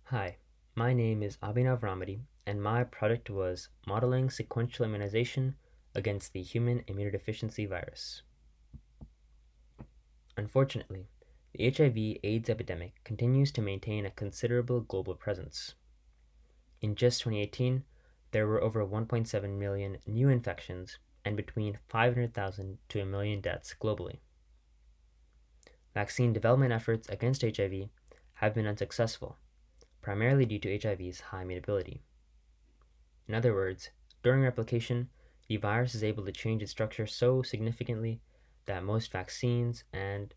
Hi, my name is Abhinav Ramidi, and my project was modeling sequential immunization against the human immunodeficiency virus. Unfortunately, the HIV/AIDS epidemic continues to maintain a considerable global presence. In just 2018, there were over 1.7 million new infections and between 500,000 to a million deaths globally. Vaccine development efforts against HIV have been unsuccessful, primarily due to HIV's high mutability. In other words, during replication, the virus is able to change its structure so significantly that most vaccines and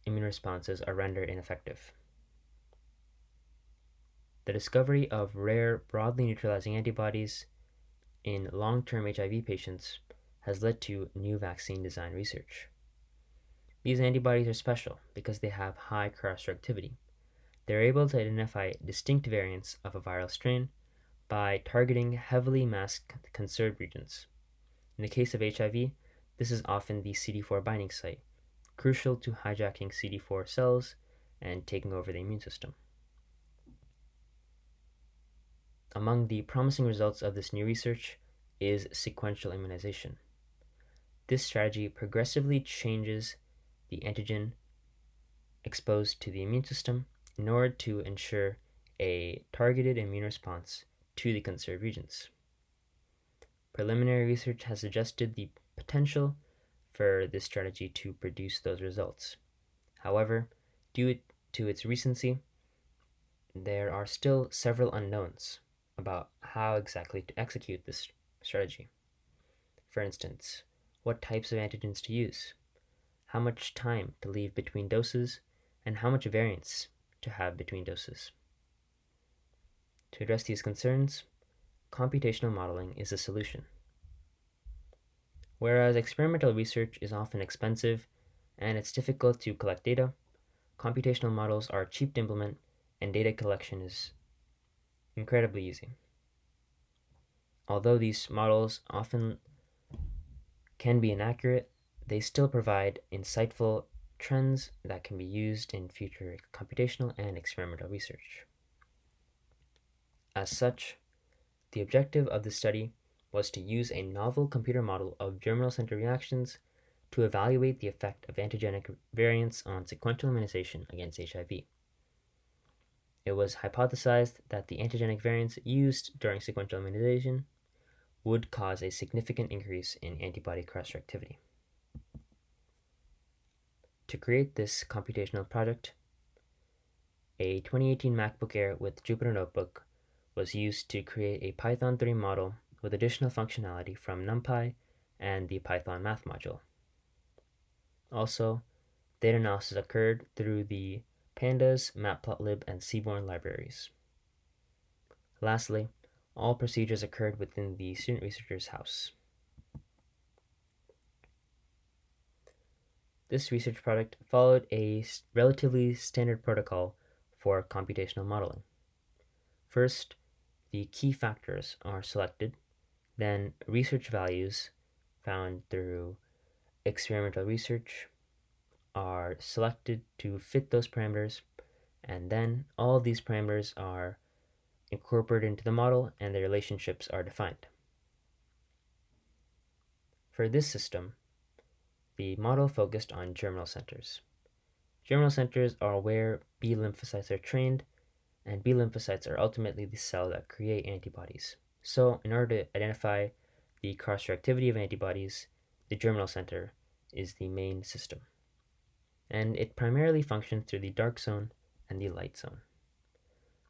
immune responses are rendered ineffective. The discovery of rare, broadly neutralizing antibodies in long-term HIV patients has led to new vaccine design research. These antibodies are special because they have high cross-reactivity. They're able to identify distinct variants of a viral strain by targeting heavily masked conserved regions. In the case of HIV, this is often the CD4 binding site, crucial to hijacking CD4 cells and taking over the immune system. Among the promising results of this new research is sequential immunization. This strategy progressively changes the antigen exposed to the immune system in order to ensure a targeted immune response to the conserved regions. Preliminary research has suggested the potential for this strategy to produce those results. However, due to its recency, there are still several unknowns about how exactly to execute this strategy. For instance, what types of antigens to use, how much time to leave between doses, and how much variance to have between doses. To address these concerns, computational modeling is a solution. Whereas experimental research is often expensive and it's difficult to collect data, computational models are cheap to implement and data collection is incredibly easy. Although these models often can be inaccurate, they still provide insightful trends that can be used in future computational and experimental research. As such, the objective of this study was to use a novel computer model of germinal center reactions to evaluate the effect of antigenic variants on sequential immunization against HIV. It was hypothesized that the antigenic variants used during sequential immunization would cause a significant increase in antibody cross-reactivity. To create this computational project, a 2018 MacBook Air with Jupyter Notebook was used to create a Python 3 model with additional functionality from NumPy and the Python math module. Also, data analysis occurred through the Pandas, Matplotlib, and Seaborn libraries. Lastly, all procedures occurred within the student researcher's house. This research project followed a relatively standard protocol for computational modeling. First, the key factors are selected, then research values found through experimental research are selected to fit those parameters, and then all of these parameters are incorporated into the model and the relationships are defined. For this system, the model focused on germinal centers. Germinal centers are where B lymphocytes are trained, and B lymphocytes are ultimately the cell that create antibodies. So, in order to identify the cross-reactivity of antibodies, the germinal center is the main system. And it primarily functions through the dark zone and the light zone.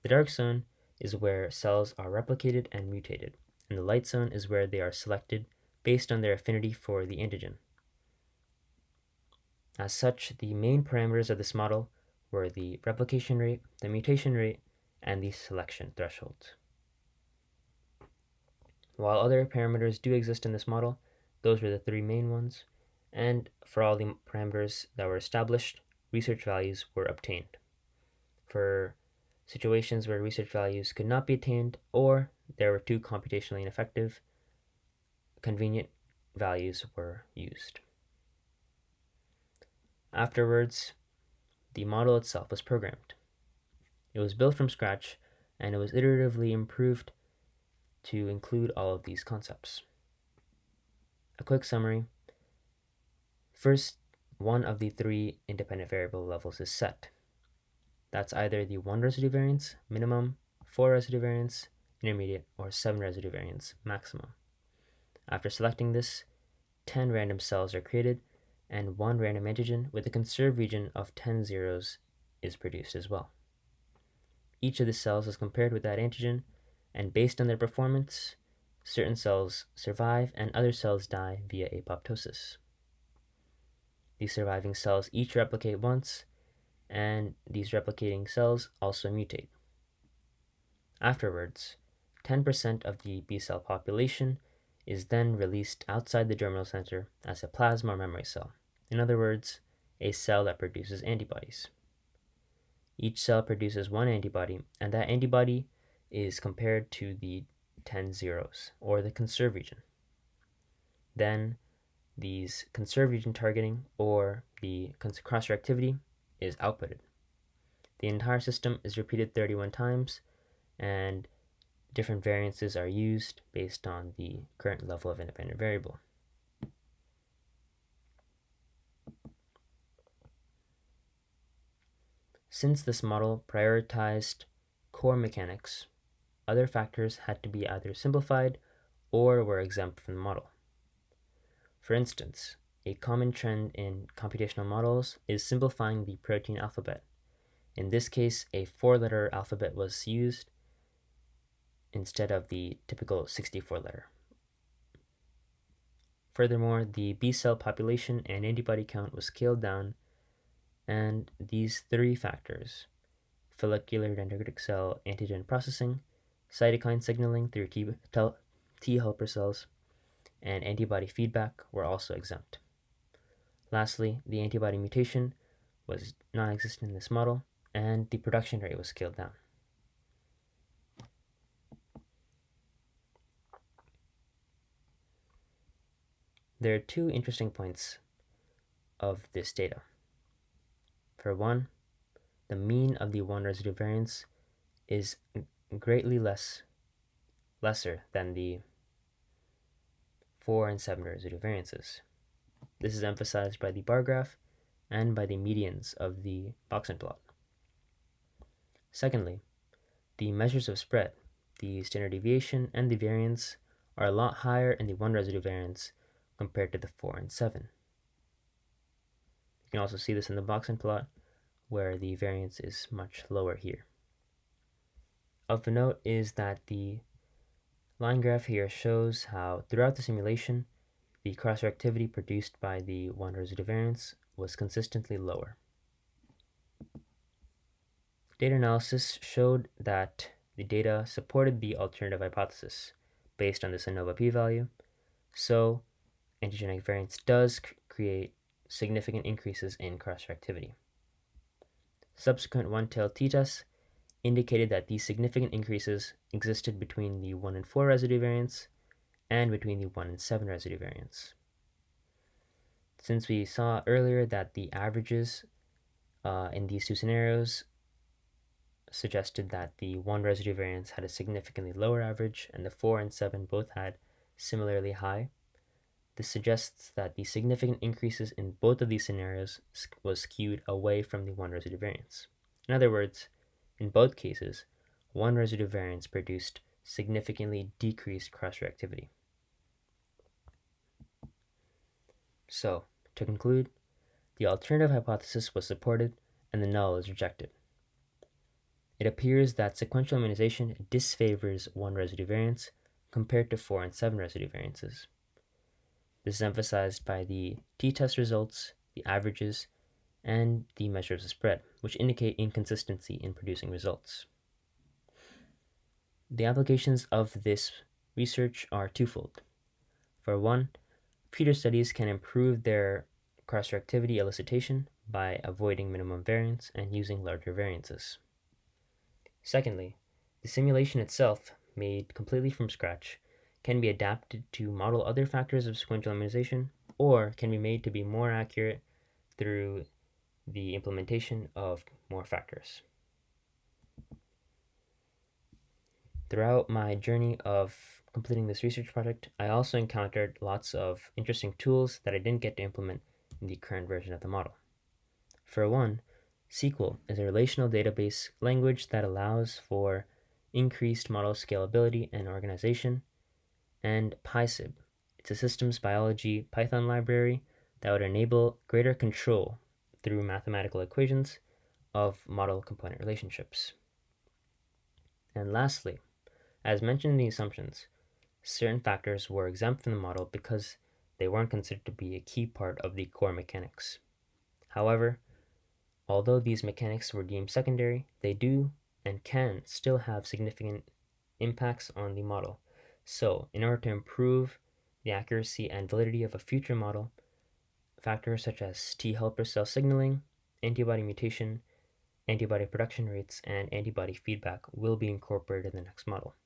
The dark zone is where cells are replicated and mutated, and the light zone is where they are selected based on their affinity for the antigen. As such, the main parameters of this model were the replication rate, the mutation rate, and the selection threshold. While other parameters do exist in this model, those were the three main ones, and for all the parameters that were established, research values were obtained. For situations where research values could not be attained or there were too computationally ineffective, convenient values were used. Afterwards, the model itself was programmed. It was built from scratch, and it was iteratively improved to include all of these concepts. A quick summary. First, one of the three independent variable levels is set. That's either the 1 residue variance, minimum, 4 residue variance, intermediate, or 7 residue variance, maximum. After selecting this, 10 random cells are created, and 1 random antigen with a conserved region of 10 zeros is produced as well. Each of the cells is compared with that antigen, and based on their performance, certain cells survive and other cells die via apoptosis. These surviving cells each replicate once, and these replicating cells also mutate. Afterwards, 10% of the B cell population is then released outside the germinal center as a plasma or memory cell. In other words, a cell that produces antibodies. Each cell produces one antibody, and that antibody is compared to the 10 zeros, or the conserved region. Then these conserved region targeting, or the cross-reactivity, is outputted. The entire system is repeated 31 times, and different variances are used based on the current level of independent variable. Since this model prioritized core mechanics, other factors had to be either simplified or were exempt from the model. For instance, a common trend in computational models is simplifying the protein alphabet. In this case, a 4-letter alphabet was used instead of the typical 64-letter. Furthermore, the B cell population and antibody count was scaled down, and these three factors, follicular dendritic cell antigen processing, cytokine signaling through T helper cells, and antibody feedback, were also exempt. Lastly, the antibody mutation was non-existent in this model, and the production rate was scaled down. There are two interesting points of this data. For one, the mean of the 1 residue variance is greatly lesser than the 4 and 7 residue variances. This is emphasized by the bar graph and by the medians of the Boxen plot. Secondly, the measures of spread, the standard deviation and the variance, are a lot higher in the 1 residue variance compared to the 4 and 7. You can also see this in the Boxen plot, where the variance is much lower here. Of note is that the line graph here shows how throughout the simulation, the cross-reactivity produced by the 1 residue variance was consistently lower. Data analysis showed that the data supported the alternative hypothesis based on this ANOVA p-value, so antigenic variance does create significant increases in cross-reactivity. Subsequent one-tailed t-tests indicated that these significant increases existed between the 1 and 4 residue variants and between the 1 and 7 residue variants. Since we saw earlier that the averages in these two scenarios suggested that the 1 residue variance had a significantly lower average and the 4 and 7 both had similarly high, this suggests that the significant increases in both of these scenarios was skewed away from the 1 residue variance. In other words, in both cases, 1 residue variance produced significantly decreased cross-reactivity. So, to conclude, the alternative hypothesis was supported and the null is rejected. It appears that sequential immunization disfavors 1 residue variance compared to 4 and 7 residue variances. This is emphasized by the t-test results, the averages, and the measures of spread, which indicate inconsistency in producing results. The applications of this research are twofold. For one, future studies can improve their cross-reactivity elicitation by avoiding minimum variance and using larger variances. Secondly, the simulation itself, made completely from scratch, can be adapted to model other factors of sequential immunization, or can be made to be more accurate through the implementation of more factors. Throughout my journey of completing this research project, I also encountered lots of interesting tools that I didn't get to implement in the current version of the model. For one, SQL is a relational database language that allows for increased model scalability and organization, and PySib. It's a systems biology Python library that would enable greater control through mathematical equations of model component relationships. And lastly, as mentioned in the assumptions, certain factors were exempt from the model because they weren't considered to be a key part of the core mechanics. However, although these mechanics were deemed secondary, they do and can still have significant impacts on the model. So, in order to improve the accuracy and validity of a future model, factors such as T helper cell signaling, antibody mutation, antibody production rates, and antibody feedback will be incorporated in the next model.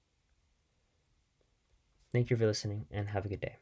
Thank you for listening and have a good day.